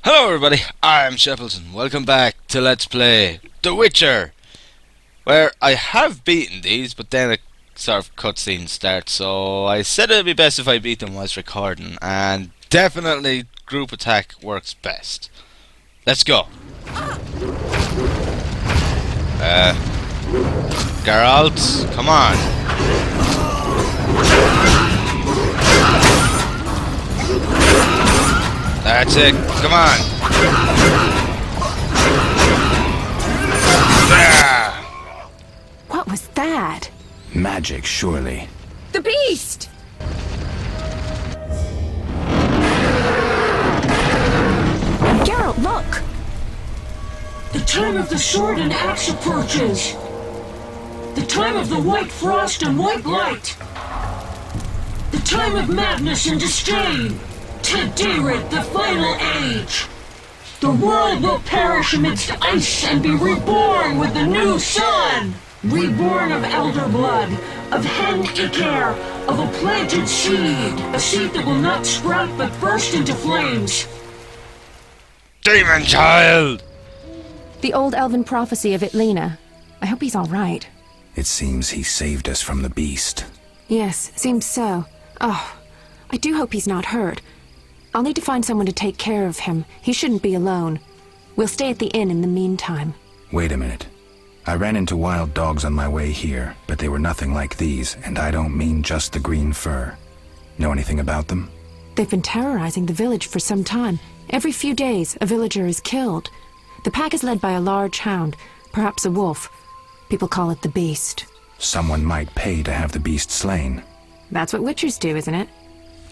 Hello everybody, I'm Shepleton. Welcome back to Let's Play The Witcher, where I have beaten these, but then a sort of cutscene starts, so I said it'd be best if I beat them whilst recording, and definitely group attack works best. Let's go. Geralt, come on. That's it, come on. What was that? Magic, surely. The beast! Geralt, look! The time of the sword and axe approaches. The time of the white frost and white light. The time of madness and disdain. Today, the final age. The world will perish amidst ice and be reborn with the new sun. Reborn of elder blood, of hen Iker, of a planted seed. A seed that will not sprout but burst into flames. Demon child! The old elven prophecy of Itlena. I hope he's all right. It seems he saved us from the beast. Yes, seems so. Oh, I do hope he's not hurt. I'll need to find someone to take care of him. He shouldn't be alone. We'll stay at the inn in the meantime. Wait a minute. I ran into wild dogs on my way here, but they were nothing like these, and I don't mean just the green fur. Know anything about them? They've been terrorizing the village for some time. Every few days, a villager is killed. The pack is led by a large hound, perhaps a wolf. People call it the beast. Someone might pay to have the beast slain. That's what witchers do, isn't it?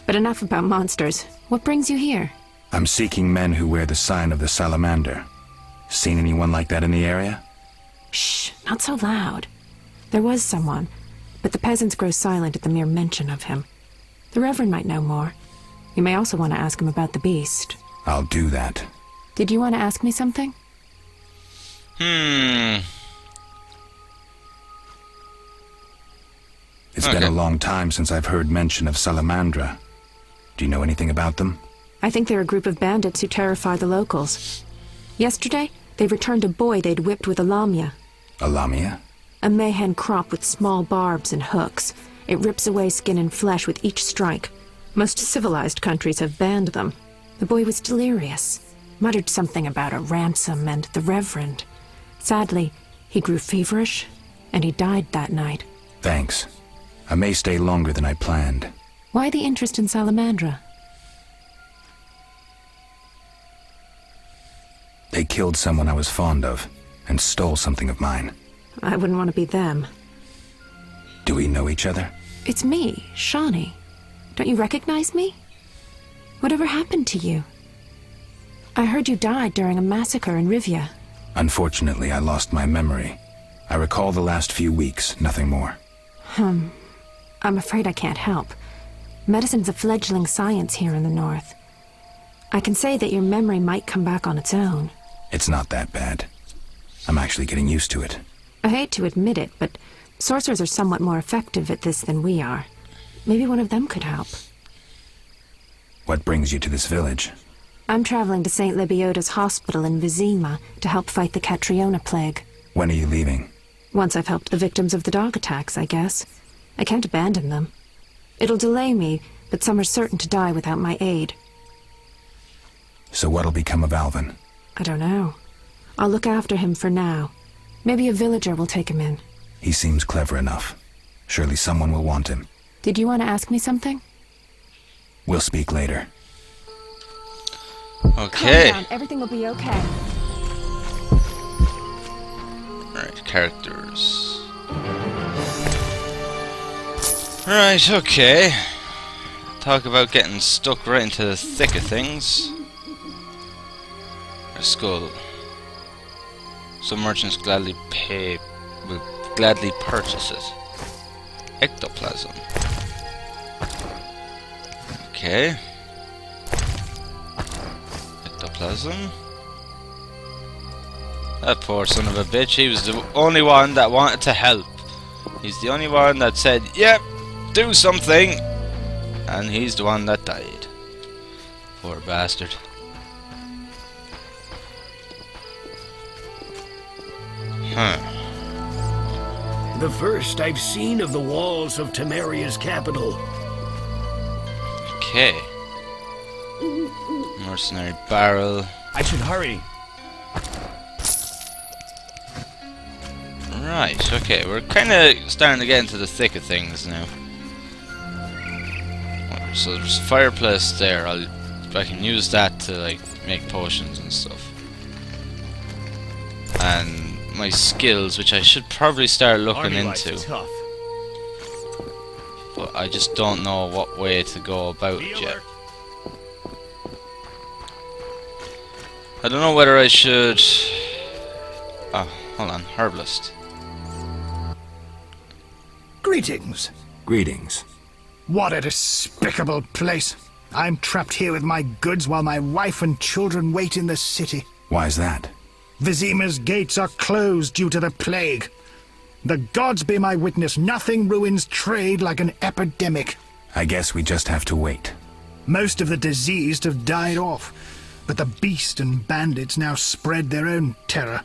But enough about monsters. What brings you here? I'm seeking men who wear the sign of the salamander. Seen anyone like that in the area? Shh, not so loud. There was someone, but the peasants grow silent at the mere mention of him. The Reverend might know more. You may also want to ask him about the beast. I'll do that. Did you want to ask me something? It's been a long time since I've heard mention of Salamandra. Do you know anything about them? I think they're a group of bandits who terrify the locals. Yesterday, they returned a boy they'd whipped with a lamia. A lamia? A mayhen crop with small barbs and hooks. It rips away skin and flesh with each strike. Most civilized countries have banned them. The boy was delirious. Muttered something about a ransom and the Reverend. Sadly, he grew feverish, and he died that night. Thanks. I may stay longer than I planned. Why the interest in Salamandra? They killed someone I was fond of, and stole something of mine. I wouldn't want to be them. Do we know each other? It's me, Shawnee. Don't you recognize me? Whatever happened to you? I heard you died during a massacre in Rivia. Unfortunately, I lost my memory. I recall the last few weeks, nothing more. I'm afraid I can't help. Medicine's a fledgling science here in the north. I can say that your memory might come back on its own. It's not that bad. I'm actually getting used to it. I hate to admit it, but sorcerers are somewhat more effective at this than we are. Maybe one of them could help. What brings you to this village? I'm traveling to St. Lebioda's hospital in Vizima to help fight the Catriona plague. When are you leaving? Once I've helped the victims of the dog attacks, I guess. I can't abandon them. It'll delay me, but some are certain to die without my aid. So what'll become of Alvin? I don't know. I'll look after him for now. Maybe a villager will take him in. He seems clever enough. Surely someone will want him. Did you want to ask me something? We'll speak later. Okay. Calm down. Everything will be okay. Alright, characters. Right, okay. Talk about getting stuck right into the thick of things. A skull. Some merchants will gladly purchase it. Ectoplasm. Okay. Ectoplasm. That poor son of a bitch, he was the only one that wanted to help. He's the only one that said, yep, do something. And he's the one that died. Poor bastard. Huh. The first I've seen of the walls of Temeria's capital. Okay. Mercenary barrel. I should hurry. Right, okay, we're kind of starting to get into the thick of things now. So there's a fireplace there. I can use that to like make potions and stuff. And my skills, which I should probably start looking into. Tough. But I just don't know what way to go about it yet. I don't know whether I should... Oh, hold on, herbalist. Greetings. Greetings. What a despicable place. I'm trapped here with my goods while my wife and children wait in the city. Why's that? Vizima's gates are closed due to the plague. The gods be my witness, nothing ruins trade like an epidemic. I guess we just have to wait. Most of the diseased have died off, but the beast and bandits now spread their own terror.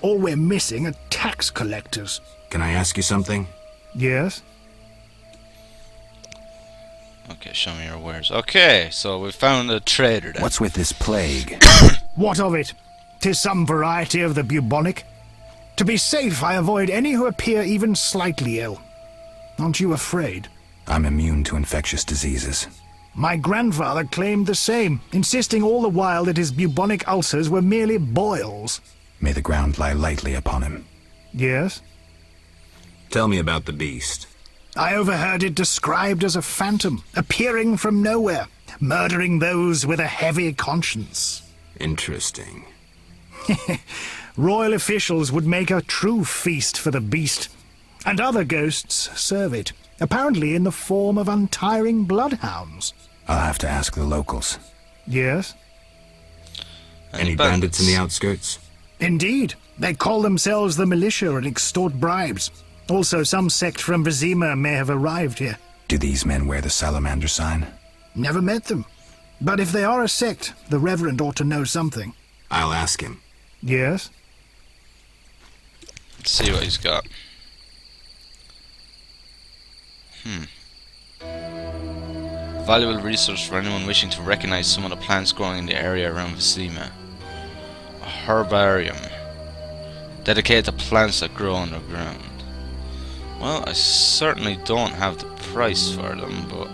All we're missing are tax collectors. Can I ask you something? Yes? Okay, show me your wares. Okay, so we found a trader then. What's with this plague? What of it? 'Tis some variety of the bubonic. To be safe, I avoid any who appear even slightly ill. Aren't you afraid? I'm immune to infectious diseases. My grandfather claimed the same, insisting all the while that his bubonic ulcers were merely boils. May the ground lie lightly upon him. Yes? Tell me about the beast. I overheard it described as a phantom, appearing from nowhere, murdering those with a heavy conscience. Interesting. Royal officials would make a true feast for the beast, and other ghosts serve it, apparently in the form of untiring bloodhounds. I'll have to ask the locals. Yes? Any bandits in the outskirts? Indeed. They call themselves the militia and extort bribes. Also, some sect from Vizima may have arrived here. Do these men wear the salamander sign? Never met them. But if they are a sect, the Reverend ought to know something. I'll ask him. Yes? Let's see what he's got. Valuable resource for anyone wishing to recognize some of the plants growing in the area around Vizima. A herbarium. Dedicated to plants that grow underground. Well, I certainly don't have the price for them, but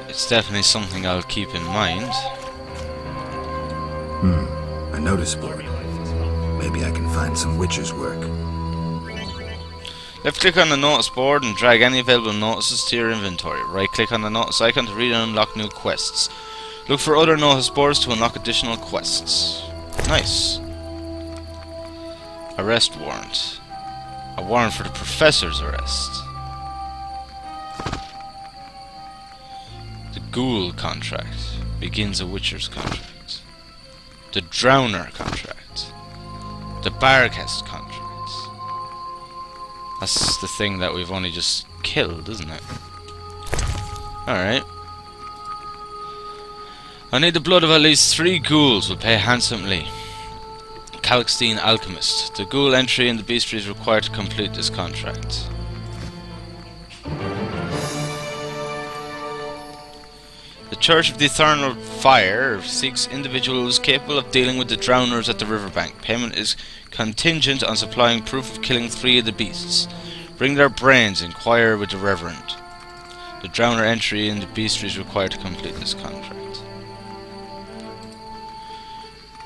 it's definitely something I'll keep in mind. A notice board. Maybe I can find some witcher's work. Left click on the notice board and drag any available notices to your inventory. Right click on the notice icon to read and unlock new quests. Look for other notice boards to unlock additional quests. Nice. Arrest warrant. A warrant for the professor's arrest. The Ghoul contract. Begins a Witcher's contract. The Drowner contract. The Barghest contract. That's the thing that we've only just killed, isn't it? Alright. I need the blood of at least 3 ghouls. Will pay handsomely. Kalkstein Alchemist. The ghoul entry in the bestiary is required to complete this contract. The Church of the Eternal Fire seeks individuals capable of dealing with the drowners at the riverbank. Payment is contingent on supplying proof of killing 3 of the beasts. Bring their brains. Inquire with the Reverend. The drowner entry in the bestiary is required to complete this contract.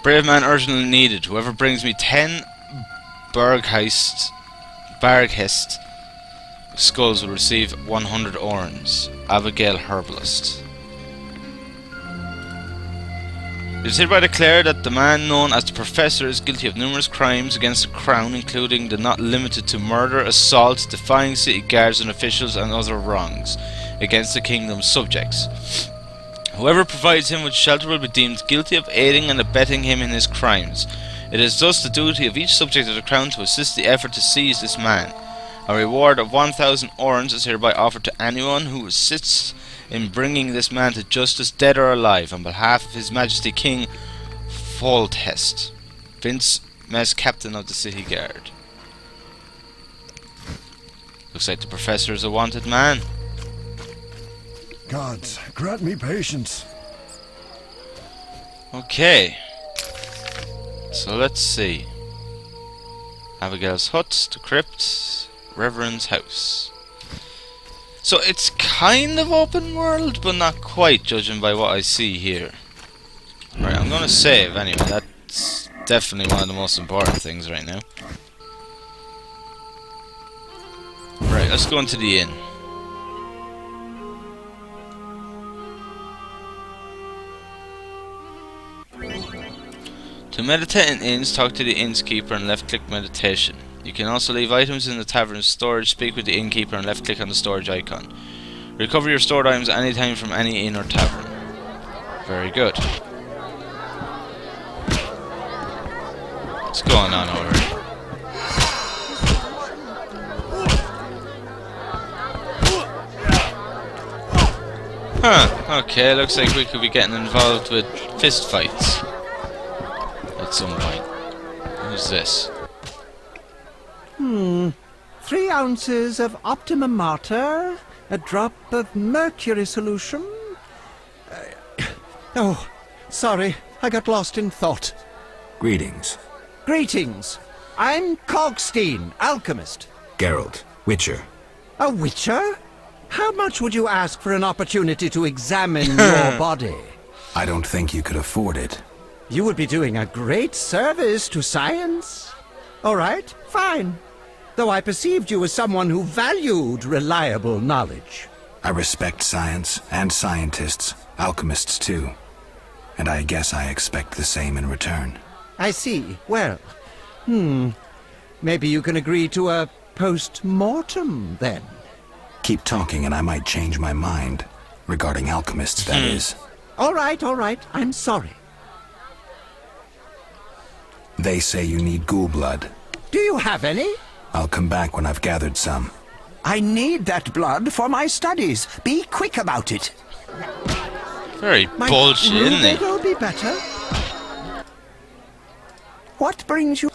Brave man urgently needed. Whoever brings me 10 Barghest skulls will receive 100 orens. Abigail Herbalist. It is hereby declared that the man known as the Professor is guilty of numerous crimes against the Crown, including the not limited to murder, assault, defying city guards and officials, and other wrongs against the kingdom's subjects. Whoever provides him with shelter will be deemed guilty of aiding and abetting him in his crimes. It is thus the duty of each subject of the Crown to assist the effort to seize this man. A reward of 1,000 orens is hereby offered to anyone who assists in bringing this man to justice, dead or alive, on behalf of His Majesty King Foltest, mess captain of the city guard. Looks like the professor is a wanted man. Gods, grant me patience. Okay. So let's see. Abigail's hut, the crypt, Reverend's house. So it's kind of open world, but not quite, judging by what I see here. Right, I'm gonna save anyway. That's definitely one of the most important things right now. Right, let's go into the inn. To meditate in inns, talk to the innkeeper and left-click meditation. You can also leave items in the tavern's storage, speak with the innkeeper and left-click on the storage icon. Recover your stored items anytime from any inn or tavern. Very good. What's going on over here? Huh, okay, looks like we could be getting involved with fist fights at some point. Who's this? 3 ounces of optimum mater, a drop of mercury solution. Oh, sorry, I got lost in thought. Greetings. Greetings. I'm Cogstein, alchemist. Geralt, Witcher. A witcher? How much would you ask for an opportunity to examine your body? I don't think you could afford it. You would be doing a great service to science. All right, fine. Though I perceived you as someone who valued reliable knowledge. I respect science and scientists, alchemists too. And I guess I expect the same in return. I see. Well, maybe you can agree to a post-mortem, then. Keep talking and I might change my mind. Regarding alchemists, that is. All right, I'm sorry. They say you need ghoul blood. Do you have any? I'll come back when I've gathered some. I need that blood for my studies. Be quick about it. Very bullshit, isn't it? It'll be better. What brings you?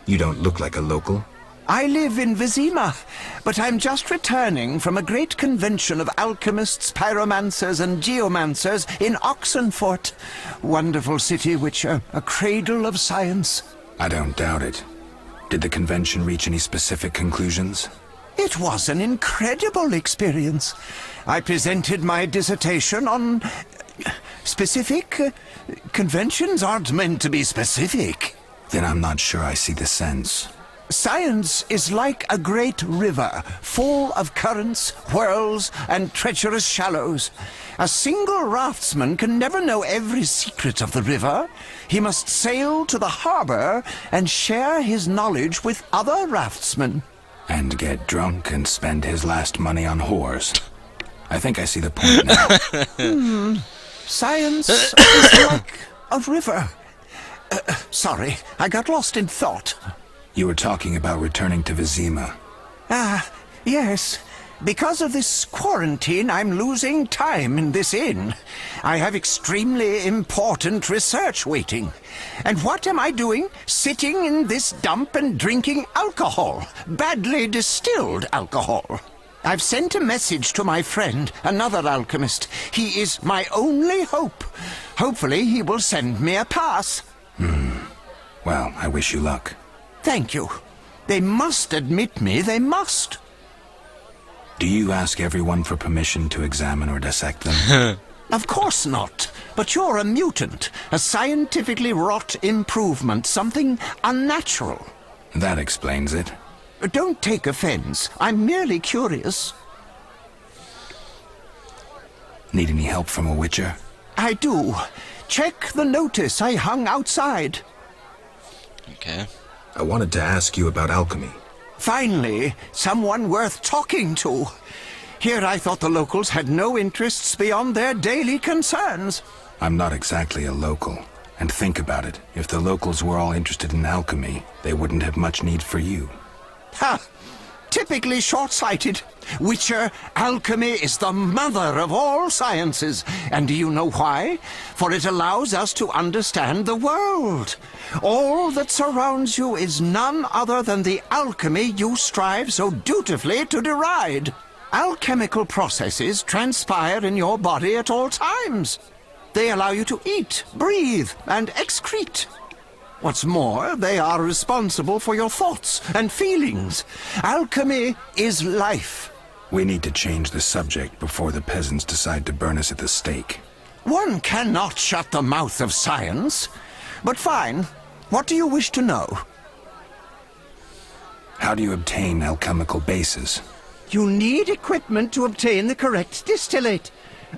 You don't look like a local. I live in Vizima, but I'm just returning from a great convention of alchemists, pyromancers, and geomancers in Oxenfurt. Wonderful city, Witcher, a cradle of science. I don't doubt it. Did the convention reach any specific conclusions? It was an incredible experience. I presented my dissertation on specific. Conventions aren't meant to be specific. Then I'm not sure I see the sense. Science is like a great river, full of currents, whirls, and treacherous shallows. A single raftsman can never know every secret of the river. He must sail to the harbor and share his knowledge with other raftsmen. And get drunk and spend his last money on whores. I think I see the point now. Science is like a river. Sorry, I got lost in thought. You were talking about returning to Vizima. Yes. Because of this quarantine, I'm losing time in this inn. I have extremely important research waiting. And what am I doing? Sitting in this dump and drinking alcohol. Badly distilled alcohol. I've sent a message to my friend, another alchemist. He is my only hope. Hopefully he will send me a pass. Well, I wish you luck. Thank you. They must admit me, they must. Do you ask everyone for permission to examine or dissect them? Of course not. But you're a mutant, a scientifically wrought improvement, something unnatural. That explains it. Don't take offense. I'm merely curious. Need any help from a witcher? I do. Check the notice I hung outside. Okay. I wanted to ask you about alchemy. Finally, someone worth talking to. Here I thought the locals had no interests beyond their daily concerns. I'm not exactly a local. And think about it. If the locals were all interested in alchemy, they wouldn't have much need for you. Ha! typically short-sighted. Witcher, alchemy is the mother of all sciences. And do you know why? For it allows us to understand the world. All that surrounds you is none other than the alchemy you strive so dutifully to deride. Alchemical processes transpire in your body at all times. They allow you to eat, breathe, and excrete. What's more, they are responsible for your thoughts and feelings. Alchemy is life. We need to change the subject before the peasants decide to burn us at the stake. One cannot shut the mouth of science. But fine, what do you wish to know? How do you obtain alchemical bases? You need equipment to obtain the correct distillate.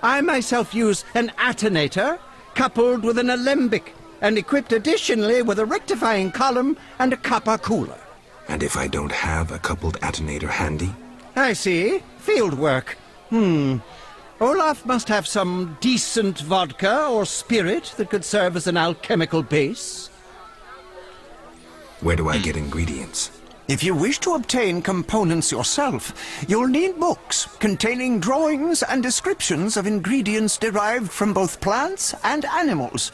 I myself use an attenator, coupled with an alembic, and equipped additionally with a rectifying column and a copper cooler. And if I don't have a coupled attenator handy? I see. Field work. Olaf must have some decent vodka or spirit that could serve as an alchemical base. Where do I get ingredients? If you wish to obtain components yourself, you'll need books containing drawings and descriptions of ingredients derived from both plants and animals.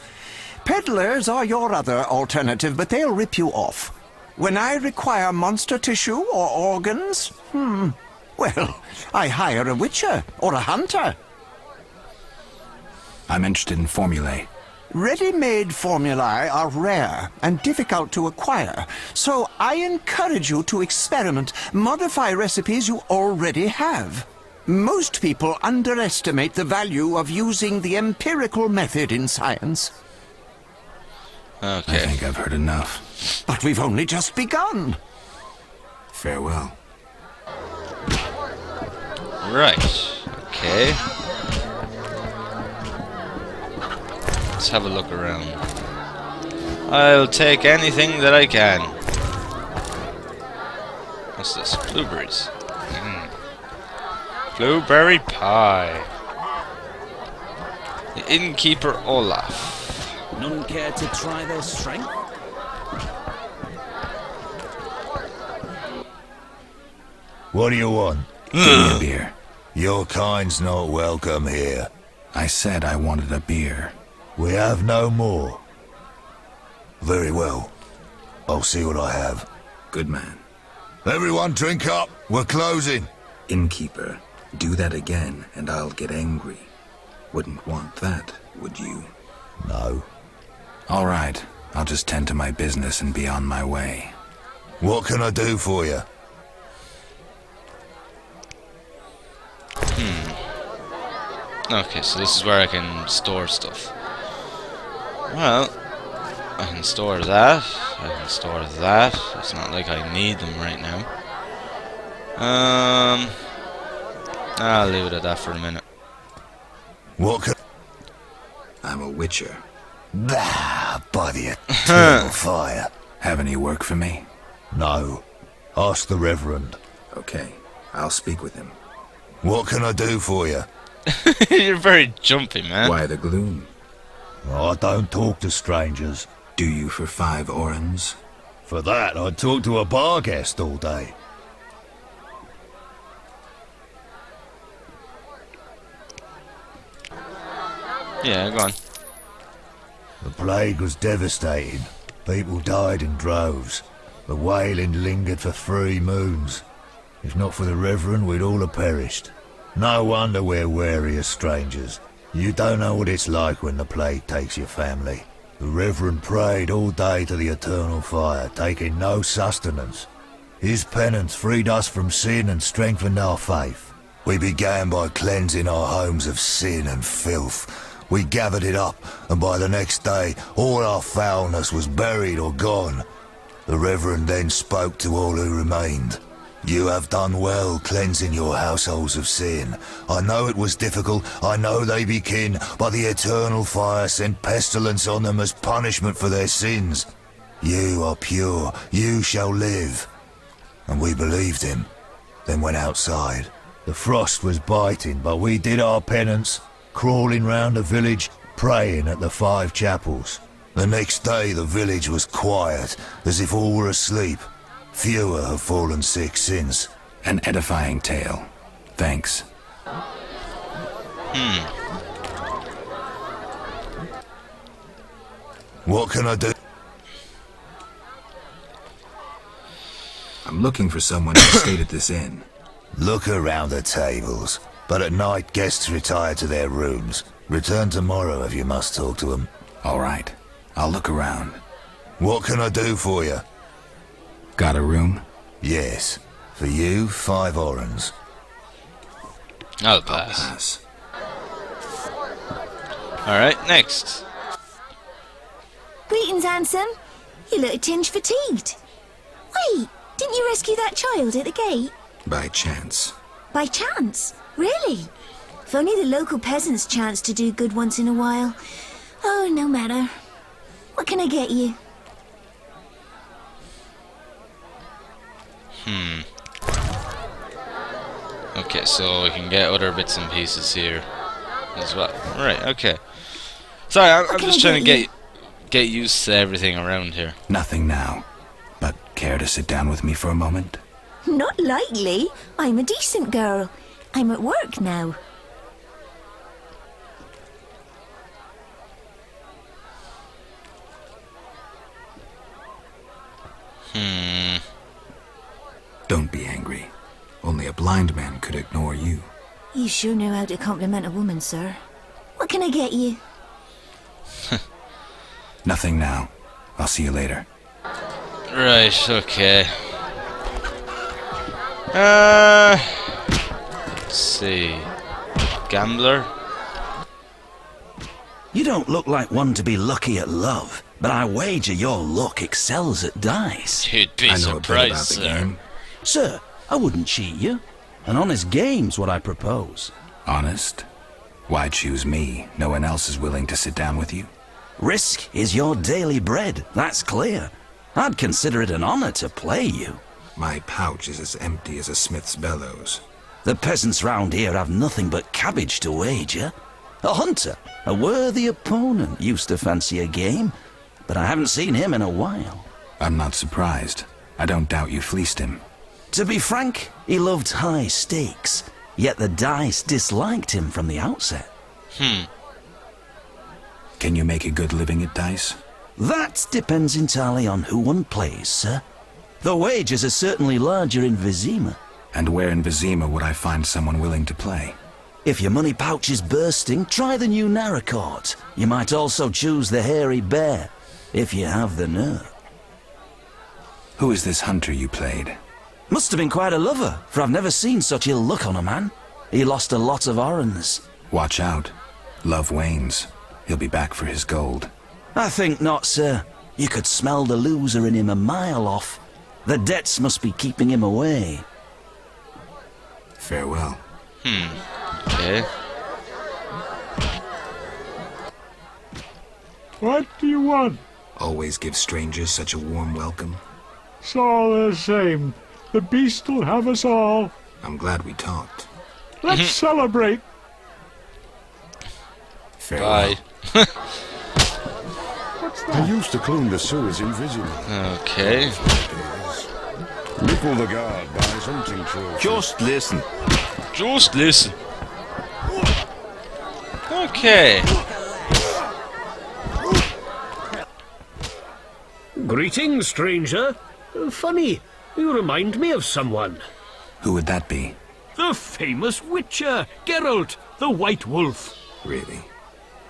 Peddlers are your other alternative, but they'll rip you off. When I require monster tissue or organs, well, I hire a witcher or a hunter. I'm interested in formulae. Ready-made formulae are rare and difficult to acquire, so I encourage you to experiment, modify recipes you already have. Most people underestimate the value of using the empirical method in science. Okay. I think I've heard enough. But we've only just begun. Farewell. Right. Okay. Let's have a look around. I'll take anything that I can. What's this? Blueberries. Blueberry pie. The innkeeper Olaf. None care to try their strength? What do you want? Give me a beer. Your kind's not welcome here. I said I wanted a beer. We have no more. Very well. I'll see what I have. Good man. Everyone drink up. We're closing. Innkeeper, do that again and I'll get angry. Wouldn't want that, would you? No. All right. I'll just tend to my business and be on my way. What can I do for you? Okay, so this is where I can store stuff. Well, I can store that. I can store that. It's not like I need them right now. I'll leave it at that for a minute. What can... I'm a witcher. By the eternal fire. Have any work for me? No. Ask the Reverend. Okay. I'll speak with him. What can I do for you? You're very jumpy, man. Why the gloom? I don't talk to strangers. Do you for 5 orens? For that, I'd talk to a bar guest all day. Yeah, go on. The plague was devastating. People died in droves. The wailing lingered for 3 moons. If not for the Reverend, we'd all have perished. No wonder we're wary of strangers. You don't know what it's like when the plague takes your family. The Reverend prayed all day to the eternal fire, taking no sustenance. His penance freed us from sin and strengthened our faith. We began by cleansing our homes of sin and filth. We gathered it up, and by the next day, all our foulness was buried or gone. The Reverend then spoke to all who remained. You have done well cleansing your households of sin. I know it was difficult, I know they be kin, but the eternal fire sent pestilence on them as punishment for their sins. You are pure, you shall live. And we believed him, then went outside. The frost was biting, but we did our penance, crawling round the village, praying at the 5 chapels. The next day the village was quiet, as if all were asleep. Fewer have fallen sick since. An edifying tale. Thanks. What can I do? I'm looking for someone who stayed at this inn. Look around the tables. But at night, guests retire to their rooms. Return tomorrow if you must talk to them. All right. I'll look around. What can I do for you? Got a room? Yes. For you, 5 orens. I'll pass. Alright, next. Greetings, handsome. You look a tinge fatigued. Wait, didn't you rescue that child at the gate? By chance. By chance? Really? If only the local peasants chance to do good once in a while. Oh, no matter. What can I get you? Okay, so we can get other bits and pieces here as well. Right, okay. Sorry, I'm just trying to get used to everything around here. Nothing now. But care to sit down with me for a moment? Not likely. I'm a decent girl. I'm at work now. Don't be angry. Only a blind man could ignore you. You sure know how to compliment a woman, sir. What can I get you? Nothing now. I'll see you later. Right, okay. Let's see. Gambler? You don't look like one to be lucky at love, but I wager your luck excels at dice. You'd be I know a bit surprised, about the sir. game. Sir, I wouldn't cheat you. An honest game's what I propose. Honest? Why choose me? No one else is willing to sit down with you? Risk is your daily bread, that's clear. I'd consider it an honor to play you. My pouch is as empty as a smith's bellows. The peasants round here have nothing but cabbage to wager. A hunter, a worthy opponent, used to fancy a game, but I haven't seen him in a while. I'm not surprised. I don't doubt you fleeced him. To be frank, he loved high stakes, yet the dice disliked him from the outset. Can you make a good living at dice? That depends entirely on who one plays, sir. The wages are certainly larger in Vizima. And where in Vizima would I find someone willing to play? If your money pouch is bursting, try the new Narracourt. You might also choose the Hairy Bear, if you have the nerve. Who is this hunter you played? Must have been quite a lover, for I've never seen such ill luck on a man. He lost a lot of orens. Watch out. Love wanes. He'll be back for his gold. I think not, sir. You could smell the loser in him a mile off. The debts must be keeping him away. Farewell. Okay. What do you want? Always give strangers such a warm welcome. It's all the same. The beast will have us all. I'm glad we talked. Let's celebrate. Farewell. Bye. I used to clean the sewers in Vizima. Okay. Nipple the guard by hunting trophy. Just listen. Just listen. Okay. Greetings, stranger. Funny, you remind me of someone. Who would that be? The famous witcher, Geralt, the White Wolf. Really?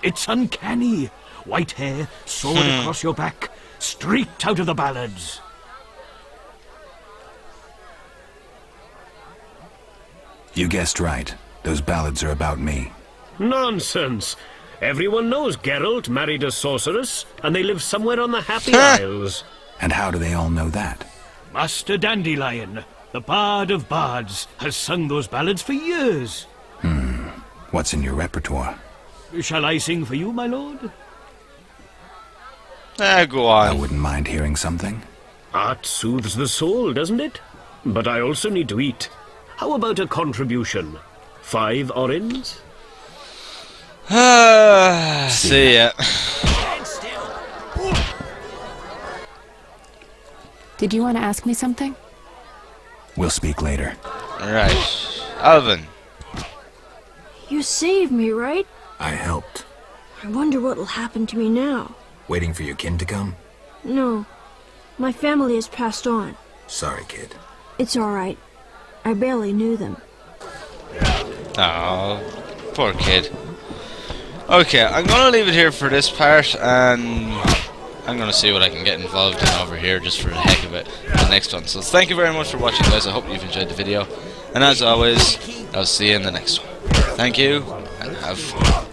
It's uncanny. White hair, sword across your back, straight out of the ballads. You guessed right. Those ballads are about me. Nonsense. Everyone knows Geralt married a sorceress, and they live somewhere on the Happy Isles. And how do they all know that? Master Dandelion, the bard of bards, has sung those ballads for years. What's in your repertoire? Shall I sing for you, my lord? Go I on. wouldn't mind hearing something. Art soothes the soul, doesn't it? But I also need to eat. How about a contribution? 5 orens? See ya. Did you want to ask me something? We'll speak later. Right. Alvin. You saved me, right? I helped. I wonder what'll happen to me now. Waiting for your kin to come? No. My family has passed on. Sorry, kid. It's alright. I barely knew them. Oh, poor kid. Okay, I'm gonna leave it here for this part, and I'm gonna see what I can get involved in over here just for the heck of it in the next one. So thank you very much for watching, guys. I hope you've enjoyed the video, and as always, I'll see you in the next one. Thank you, and have fun.